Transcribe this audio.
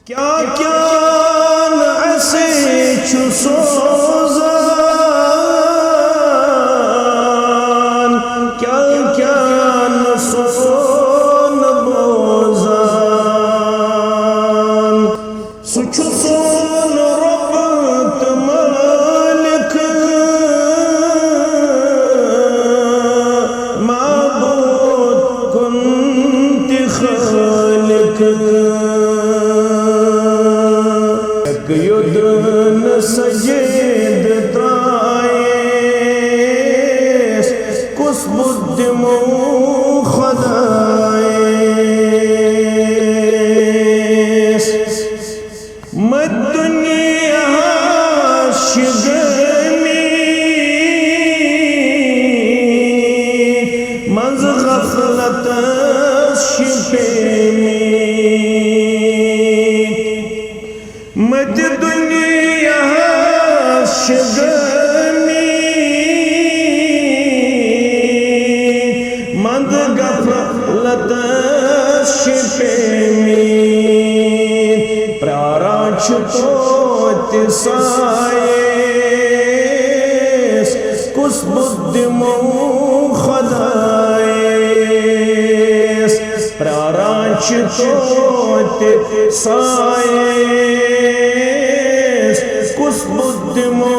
क्या क्या ऐसे सोजान क्या क्या सोन बोजान सुच सोन रब मालिक माबूद कुंति खालिक युद्ध सजेद तायेस कुस बुद्धिमो खदायेस मद दुनिया शिगमी मंज गफलत शिपेमी मद दुनिया शिगमी मंद गफलत शिपेमी प्राराच तोत सायेस कुस बुद्धिमो खदायेस प्राराच तोत सायेस कुस बुद्धिमो